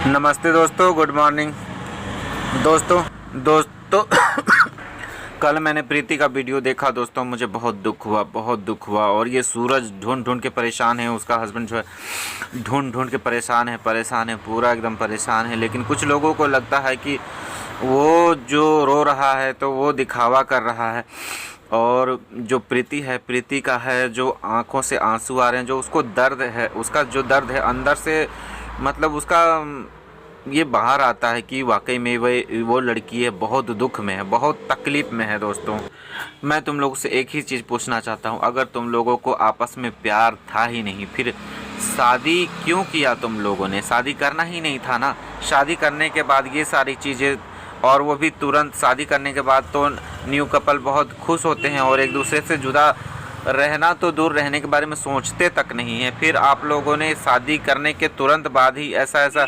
नमस्ते दोस्तों, good morning दोस्तों कल मैंने प्रीति का वीडियो देखा दोस्तों। मुझे बहुत दुख हुआ। और ये सूरज ढूंढ ढूंढ के परेशान है, उसका हस्बैंड जो है ढूंढ ढूंढ के परेशान है, पूरा एकदम परेशान है। लेकिन कुछ लोगों को लगता है कि वो जो रो रहा है तो वो दिखावा कर रहा है। और जो प्रीति का है, जो आंखों से आंसू आ रहे हैं, जो उसको दर्द है, उसका जो दर्द है अंदर से, मतलब उसका ये बाहर आता है कि वाकई में वो लड़की है, बहुत दुख में है, बहुत तकलीफ़ में है। दोस्तों, मैं तुम लोगों से एक ही चीज़ पूछना चाहता हूँ, अगर तुम लोगों को आपस में प्यार था ही नहीं, फिर शादी क्यों किया? तुम लोगों ने शादी करना ही नहीं था ना। शादी करने के बाद ये सारी चीज़ें, और वो भी तुरंत शादी करने के बाद तो न्यू कपल बहुत खुश होते हैं और एक दूसरे से जुदा रहना तो दूर रहने के बारे में सोचते तक नहीं है। फिर आप लोगों ने शादी करने के तुरंत बाद ही ऐसा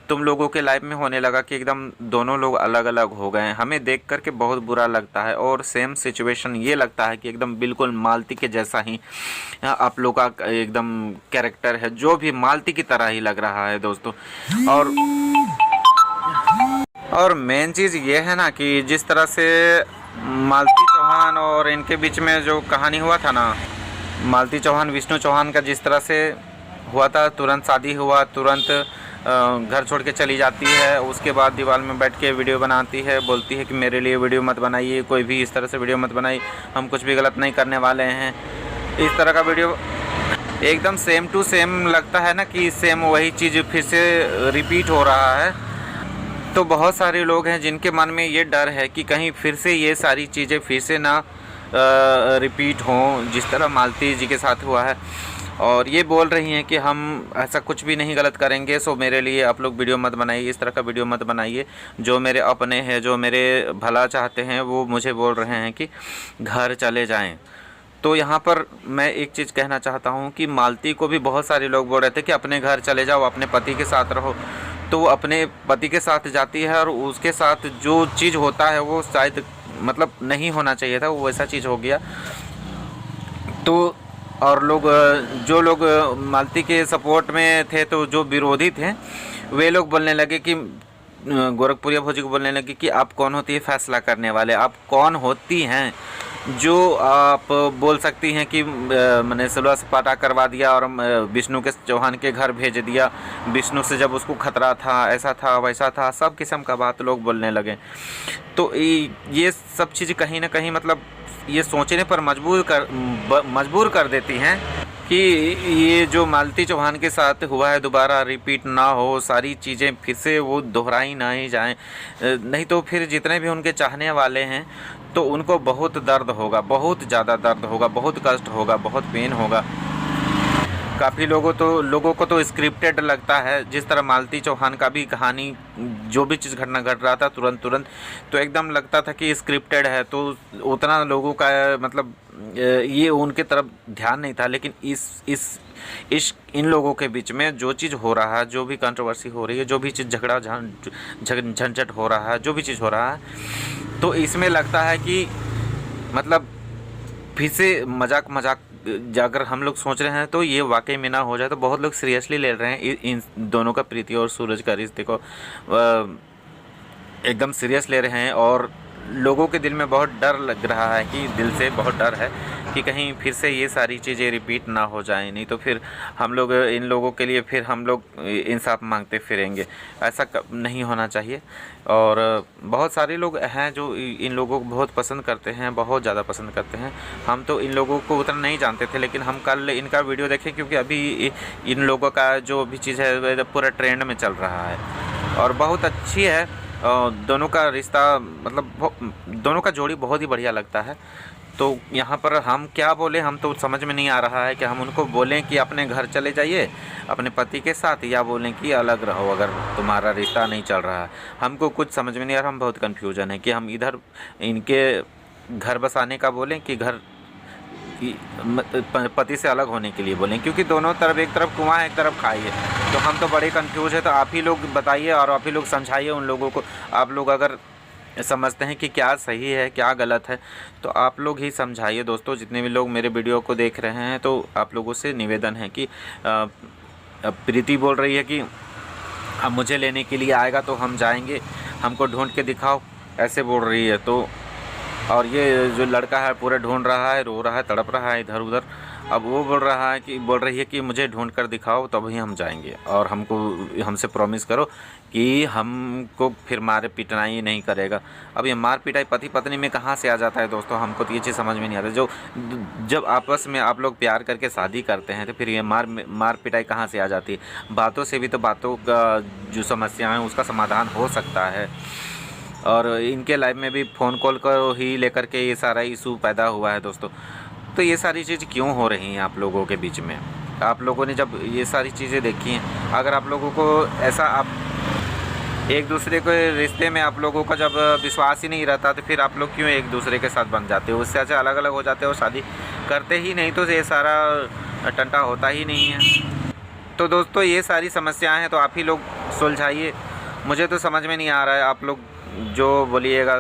तुम लोगों के लाइफ में होने लगा कि एकदम दोनों लोग अलग अलग हो गए हैं। हमें देख कर के बहुत बुरा लगता है। और सेम सिचुएशन ये लगता है कि एकदम बिल्कुल मालती के जैसा ही आप लोग का एकदम कैरेक्टर है, जो भी मालती की तरह ही लग रहा है दोस्तों। और मेन चीज़ ये है ना कि जिस तरह से मालती चौहान और इनके बीच में जो कहानी हुआ था ना, मालती चौहान विष्णु चौहान का जिस तरह से हुआ था, तुरंत शादी हुआ, तुरंत घर छोड़ के चली जाती है, उसके बाद दीवार में बैठ के वीडियो बनाती है, बोलती है कि मेरे लिए वीडियो मत बनाइए, कोई भी इस तरह से वीडियो मत बनाइए, हम कुछ भी गलत नहीं करने वाले हैं। इस तरह का वीडियो एकदम सेम टू सेम लगता है ना कि सेम वही चीज़ फिर से रिपीट हो रहा है। तो बहुत सारे लोग हैं जिनके मन में ये डर है कि कहीं फिर से ये सारी चीज़ें फिर से ना रिपीट हों, जिस तरह मालती जी के साथ हुआ है। और ये बोल रही हैं कि हम ऐसा कुछ भी नहीं गलत करेंगे, सो मेरे लिए आप लोग वीडियो मत बनाइए, इस तरह का वीडियो मत बनाइए। जो मेरे अपने हैं, जो मेरे भला चाहते हैं, वो मुझे बोल रहे हैं कि घर चले जाएं। तो यहाँ पर मैं एक चीज़ कहना चाहता हूँ कि मालती को भी बहुत सारे लोग बोल रहे थे कि अपने घर चले जाओ, अपने पति के साथ रहो। तो वो अपने पति के साथ जाती है और उसके साथ जो चीज़ होता है वो शायद मतलब नहीं होना चाहिए था, वो वैसा चीज़ हो गया। तो और जो लोग मालती के सपोर्ट में थे, तो जो विरोधी थे वे लोग बोलने लगे कि गोरखपुरिया भौजी को बोलने लगे कि आप कौन होती है फैसला करने वाले, आप कौन होती हैं जो आप बोल सकती हैं कि मैंने सुलह सपाटा करवा दिया और विष्णु के चौहान के घर भेज दिया, विष्णु से जब उसको खतरा था, ऐसा था वैसा था, सब किस्म का बात लोग बोलने लगे। तो ये सब चीज़ कहीं ना कहीं मतलब ये सोचने पर मजबूर कर देती हैं कि ये जो मालती चौहान के साथ हुआ है दोबारा रिपीट ना हो, सारी चीज़ें फिर से वो दोहराई ना ही जाएं। नहीं तो फिर जितने भी उनके चाहने वाले हैं तो उनको बहुत दर्द होगा, बहुत ज़्यादा दर्द होगा, बहुत कष्ट होगा, बहुत पेन होगा। काफ़ी लोगों को तो स्क्रिप्टेड लगता है, जिस तरह मालती चौहान का भी कहानी, जो भी चीज़ घटना घट रहा था तुरंत तो एकदम लगता था कि स्क्रिप्टेड है। तो उतना लोगों का मतलब ये उनके तरफ ध्यान नहीं था। लेकिन इन लोगों के बीच में जो चीज़ हो रहा है, जो भी कंट्रोवर्सी हो रही है, जो भी चीज़ झगड़ा झंझट हो रहा है, जो भी चीज़ हो रहा है, तो इसमें लगता है कि मतलब फिर से मजाक अगर हम लोग सोच रहे हैं तो ये वाकई में ना हो जाए। तो बहुत लोग सीरियसली ले रहे हैं इन दोनों का, प्रीति और सूरज का रिश्ते को एकदम सीरियस ले रहे हैं। और लोगों के दिल में बहुत डर लग रहा है, कि दिल से बहुत डर है कि कहीं फिर से ये सारी चीज़ें रिपीट ना हो जाएं, नहीं तो फिर हम लोग इन लोगों के लिए फिर हम लोग इंसाफ मांगते फिरेंगे। ऐसा नहीं होना चाहिए। और बहुत सारे लोग हैं जो इन लोगों को बहुत पसंद करते हैं, बहुत ज़्यादा पसंद करते हैं। हम तो इन लोगों को उतना नहीं जानते थे, लेकिन हम कल इनका वीडियो देखे, क्योंकि अभी इन लोगों का जो भी चीज़ है पूरा ट्रेंड में चल रहा है और बहुत अच्छी है। दोनों का रिश्ता मतलब दोनों का जोड़ी बहुत ही बढ़िया लगता है। तो यहाँ पर हम क्या बोले, हम तो समझ में नहीं आ रहा है कि हम उनको बोलें कि अपने घर चले जाइए अपने पति के साथ, या बोलें कि अलग रहो अगर तुम्हारा रिश्ता नहीं चल रहा है। हमको कुछ समझ में नहीं आ रहा, हम बहुत कन्फ्यूजन है कि हम इधर इनके घर बसाने का बोलें कि घर पति से अलग होने के लिए बोलें, क्योंकि दोनों तरफ, एक तरफ कुआं है एक तरफ खाई है। तो हम तो बड़े कंफ्यूज है। तो आप ही लोग बताइए और आप ही लोग समझाइए उन लोगों को। आप लोग अगर समझते हैं कि क्या सही है क्या गलत है तो आप लोग ही समझाइए दोस्तों। जितने भी लोग मेरे वीडियो को देख रहे हैं तो आप लोगों से निवेदन है कि प्रीति बोल रही है कि अब मुझे लेने के लिए आएगा तो हम जाएंगे, हमको ढूंढ के दिखाओ, ऐसे बोल रही है। तो और ये जो लड़का है पूरा ढूंढ रहा है, रो रहा है, तड़प रहा है इधर उधर। अब वो बोल रही है कि मुझे ढूंढ कर दिखाओ तभी हम जाएंगे, और हमसे प्रॉमिस करो कि हमको फिर मारे पिटनाई नहीं करेगा। अब ये मार पिटाई पति पत्नी में कहाँ से आ जाता है दोस्तों, हमको तो ये चीज़ समझ में नहीं आता। जब आपस में आप लोग प्यार करके शादी करते हैं तो फिर ये मार पिटाई कहाँ से आ जाती है। बातों से भी तो बातों का जो समस्या है उसका समाधान हो सकता है। और इनके लाइफ में भी फ़ोन कॉल को ही लेकर के ये सारा इशू पैदा हुआ है दोस्तों। तो ये सारी चीज़ क्यों हो रही हैं आप लोगों के बीच में? आप लोगों ने जब ये सारी चीज़ें देखी हैं, अगर आप लोगों को ऐसा आप एक दूसरे के रिश्ते में आप लोगों का जब विश्वास ही नहीं रहता तो फिर आप लोग क्यों एक दूसरे के साथ बन जाते हो? उससे अच्छा अलग अलग हो जाते हो, शादी करते ही नहीं तो ये सारा टंटा होता ही नहीं है। तो दोस्तों ये सारी समस्याएं हैं तो आप ही लोग सुलझाइए। मुझे तो समझ में नहीं आ रहा है, आप लोग जो बोलिएगा,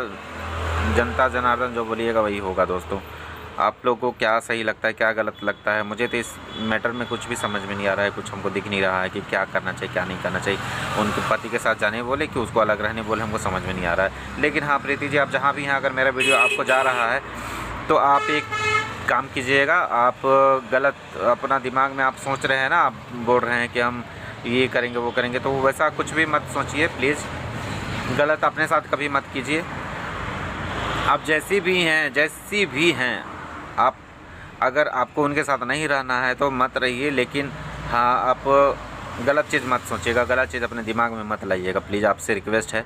जनता जनार्दन जो बोलिएगा वही होगा दोस्तों। आप लोगों को क्या सही लगता है, क्या गलत लगता है, मुझे तो इस मैटर में कुछ भी समझ में नहीं आ रहा है। कुछ हमको दिख नहीं रहा है कि क्या करना चाहिए क्या नहीं करना चाहिए। उनके पति के साथ जाने बोले कि उसको अलग रहने बोले, हमको समझ में नहीं आ रहा है। लेकिन हाँ प्रीति जी, आप जहाँ भी हैं, अगर मेरा वीडियो आपको जा रहा है तो आप एक काम कीजिएगा। आप गलत अपना दिमाग में आप सोच रहे हैं ना, आप बोल रहे हैं कि हम ये करेंगे वो करेंगे, तो वैसा कुछ भी मत सोचिए प्लीज़। गलत अपने साथ कभी मत कीजिए। आप जैसी भी हैं आप, अगर आपको उनके साथ नहीं रहना है तो मत रहिए। लेकिन हाँ, आप गलत चीज़ मत सोचिएगा, गलत चीज़ अपने दिमाग में मत लाइएगा प्लीज़, आपसे रिक्वेस्ट है।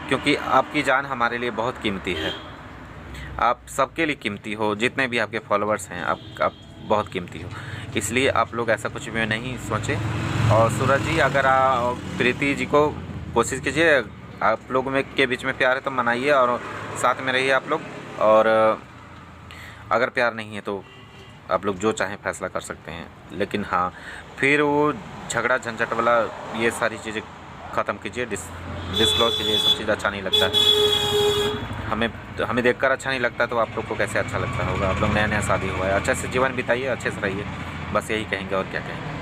क्योंकि आपकी जान हमारे लिए बहुत कीमती है, आप सबके लिए कीमती हो, जितने भी आपके फॉलोअर्स हैं आप बहुत कीमती हो। इसलिए आप लोग ऐसा कुछ भी नहीं सोचें। और सूरज जी, अगर आप प्रीति जी को कोशिश कीजिए, आप लोगों में के बीच में प्यार है तो मनाइए और साथ में रहिए आप लोग। और अगर प्यार नहीं है तो आप लोग जो चाहें फैसला कर सकते हैं। लेकिन हाँ, फिर वो झगड़ा झंझट वाला ये सारी चीज़ें ख़त्म कीजिए, डिस्क्लोज कीजिए। सब चीज़ अच्छा नहीं लगता है, हमें देखकर अच्छा नहीं लगता, तो आप लोग को कैसे अच्छा लगता होगा? आप लोग नया नया शादी हुआ है, अच्छे से जीवन बिताइए, अच्छे से रहिए, बस यही कहेंगे और क्या कहेंगे।